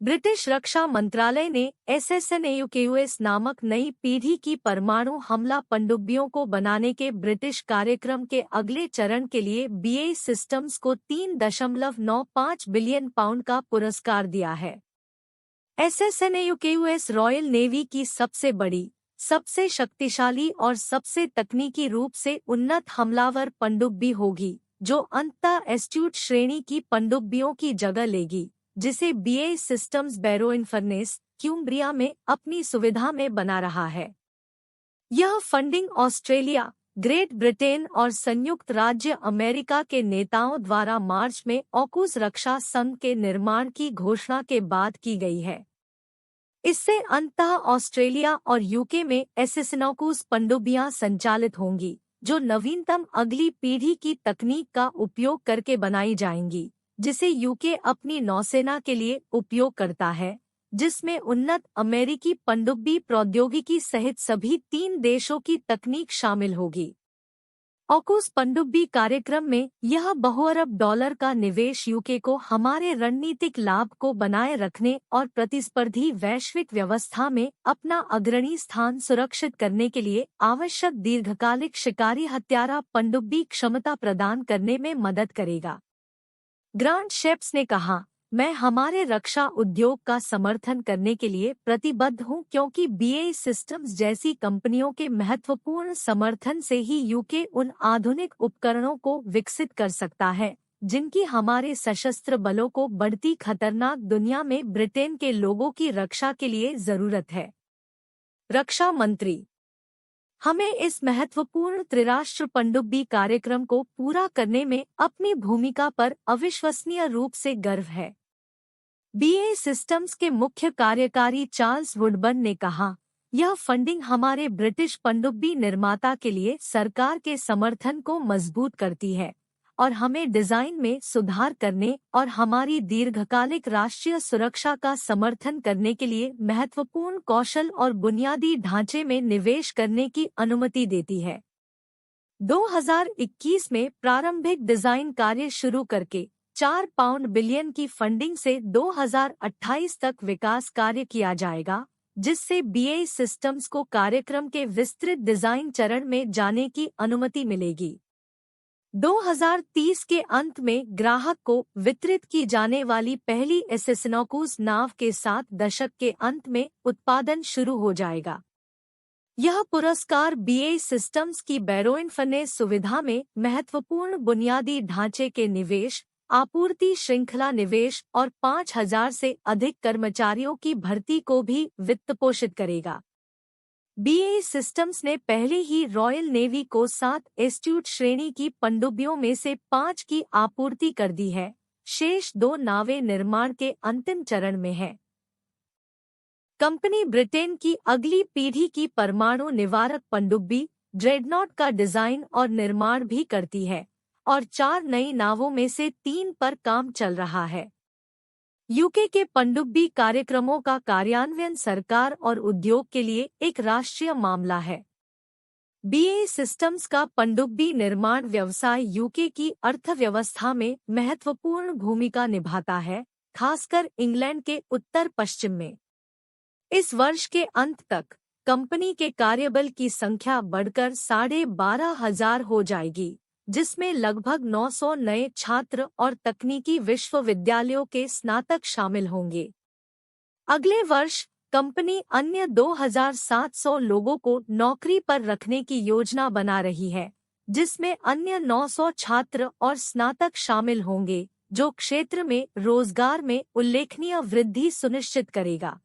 British रक्षा मंत्रालय ने SSNAUKUS नामक नई पीढ़ी की परमाणु हमला पनडुब्बियों को बनाने के ब्रिटिश कार्यक्रम के अगले चरण के लिए BAE सिस्टम्स को 3.95 बिलियन पाउंड का पुरस्कार दिया है। SSNAUKUS रॉयल नेवी की सबसे बड़ी, सबसे शक्तिशाली और सबसे तकनीकी रूप से उन्नत हमलावर पनडुब्बी होगी, जो अंततः एस्ट्यूट श्रेणी की पनडुब्बियों की जगह लेगी, जिसे BAE सिस्टम्स बैरो इन्फर्नेस, क्यूम्ब्रिया में अपनी सुविधा में बना रहा है। यह फंडिंग ऑस्ट्रेलिया, ग्रेट ब्रिटेन और संयुक्त राज्य अमेरिका के नेताओं द्वारा मार्च में ऑकूस रक्षा संघ के निर्माण की घोषणा के बाद की गई है। इससे अंततः ऑस्ट्रेलिया और यूके में SSNAUKUS पनडुब्बियां संचालित होंगी, जो नवीनतम अगली पीढ़ी की तकनीक का उपयोग करके बनाई जाएंगी, जिसे यूके अपनी नौसेना के लिए उपयोग करता है, जिसमें उन्नत अमेरिकी पनडुब्बी प्रौद्योगिकी सहित सभी 3 देशों की तकनीक शामिल होगी। ऑकूस पनडुब्बी कार्यक्रम में यह बहुअरब डॉलर का निवेश यूके को हमारे रणनीतिक लाभ को बनाए रखने और प्रतिस्पर्धी वैश्विक व्यवस्था में अपना अग्रणी स्थान सुरक्षित करने के लिए आवश्यक दीर्घकालिक शिकारी हत्यारा पनडुब्बी क्षमता प्रदान करने में मदद करेगा। ग्रांट शेप्स ने कहा, मैं हमारे रक्षा उद्योग का समर्थन करने के लिए प्रतिबद्ध हूं, क्योंकि BAE सिस्टम्स जैसी कंपनियों के महत्वपूर्ण समर्थन से ही यूके उन आधुनिक उपकरणों को विकसित कर सकता है, जिनकी हमारे सशस्त्र बलों को बढ़ती खतरनाक दुनिया में ब्रिटेन के लोगों की रक्षा के लिए जरूरत है। रक्षा मंत्री, हमें इस महत्वपूर्ण त्रिराष्ट्र पनडुब्बी कार्यक्रम को पूरा करने में अपनी भूमिका पर अविश्वसनीय रूप से गर्व है। BAE सिस्टम्स के मुख्य कार्यकारी चार्ल्स वुडबर्न ने कहा, यह फंडिंग हमारे ब्रिटिश पनडुब्बी निर्माता के लिए सरकार के समर्थन को मजबूत करती है और हमें डिजाइन में सुधार करने और हमारी दीर्घकालिक राष्ट्रीय सुरक्षा का समर्थन करने के लिए महत्वपूर्ण कौशल और बुनियादी ढांचे में निवेश करने की अनुमति देती है। 2021 में प्रारंभिक डिजाइन कार्य शुरू करके 4 पाउंड बिलियन की फंडिंग से 2028 तक विकास कार्य किया जाएगा, जिससे BAE सिस्टम्स को कार्यक्रम के विस्तृत डिजाइन चरण में जाने की अनुमति मिलेगी। 2030 के अंत में ग्राहक को वितरित की जाने वाली पहली SSNAUKUS नाव के साथ दशक के अंत में उत्पादन शुरू हो जाएगा। यह पुरस्कार BAE सिस्टम्स की बैरो इन्फर्नेस सुविधा में महत्वपूर्ण बुनियादी ढांचे के निवेश, आपूर्ति श्रृंखला निवेश और 5000 से अधिक कर्मचारियों की भर्ती को भी वित्तपोषित करेगा। BAE सिस्टम्स ने पहले ही रॉयल नेवी को 7 एस्ट्यूट श्रेणी की पनडुब्बियों में से 5 की आपूर्ति कर दी है। शेष 2 नावें निर्माण के अंतिम चरण में हैं। कंपनी ब्रिटेन की अगली पीढ़ी की परमाणु निवारक पनडुब्बी ड्रेडनॉट का डिजाइन और निर्माण भी करती है और 4 नई नावों में से 3 पर काम चल रहा है। यूके के पनडुब्बी कार्यक्रमों का कार्यान्वयन सरकार और उद्योग के लिए एक राष्ट्रीय मामला है। BAE सिस्टम्स का पनडुब्बी निर्माण व्यवसाय यूके की अर्थव्यवस्था में महत्वपूर्ण भूमिका निभाता है, खासकर इंग्लैंड के उत्तर पश्चिम में। इस वर्ष के अंत तक कंपनी के कार्यबल की संख्या बढ़कर 12,500 हो जाएगी, जिसमें लगभग 900 नए छात्र और तकनीकी विश्वविद्यालयों के स्नातक शामिल होंगे। अगले वर्ष कंपनी अन्य 2,700 लोगों को नौकरी पर रखने की योजना बना रही है, जिसमें अन्य 900 छात्र और स्नातक शामिल होंगे, जो क्षेत्र में रोजगार में उल्लेखनीय वृद्धि सुनिश्चित करेगा।